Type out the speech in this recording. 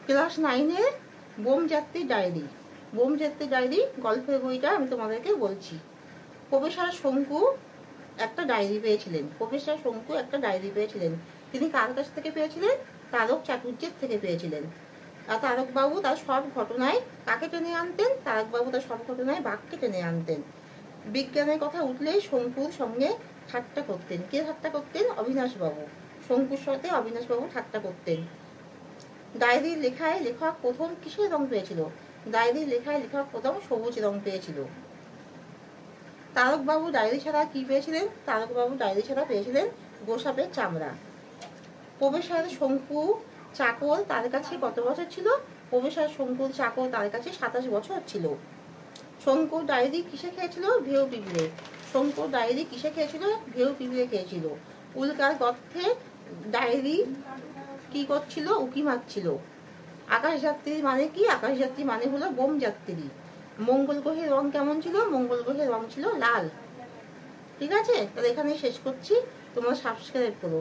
Class 9-এর bomb যাত্রী diary. Bomb যাত্রী diary গল্পের বইটা আমি তোমাদেরকে বলছি। প্রফেসর শঙ্কু একটা ডায়েরি পেয়েছিলেন। প্রফেসর শঙ্কু একটা ডায়েরি পেয়েছিলেন। তিনি কার কাছ থেকে পেয়েছিলেন? তারক চাটুর্যের থেকে পেয়েছিলেন। আর তারকবাবু তার সব ঘটনায় কাকে টেনে আনতেন? তারকবাবু তার সব ঘটনায় বাঘকে টেনে আনতেন। বিজ্ঞানের কথা উঠলেই শঙ্কুর সঙ্গে ঠাট্টা করতেন। কে ঠাট্টা করতেন? অবিনাশবাবু। শঙ্কুর সাথে অবিনাশবাবু ঠাট্টা করতেন। ডায়েরির লেখায় লেখক প্রথম কিসের রং পেয়েছিল? ডায়েরির লেখায় লেখক প্রথম সবুজ রং পেয়েছিল। তারকবাবু ডায়েরি ছাড়া কি পেয়েছিলেন? তারকবাবু ডায়েরি ছাড়া পেয়েছিলেন গোসাপের চামড়া। প্রফেসর শঙ্কু চাকর তার কাছে কত বছর ছিল? প্রফেসর শঙ্কুর চাকর তার কাছে 27 বছর ছিল। শঙ্কুর ডায়েরি কিসে খেয়েছিল? ভেউ পিঁপড়ে। শঙ্কুর ডায়েরি কিসে খেয়েছিল? ভেউ পিঁপড়ে খেয়েছিল। উল্কার গর্তে ডায়েরি কি করছিল? উকি মারছিল। আকাশযাত্রী মানে কি? আকাশযাত্রী মানে হলো বোম যাত্রী। মঙ্গল গ্রহের রং কেমন ছিল? মঙ্গল গ্রহের রং ছিল লাল। ঠিক আছে, তাহলে এখানে শেষ করছি। তোমরা সাবস্ক্রাইব করো।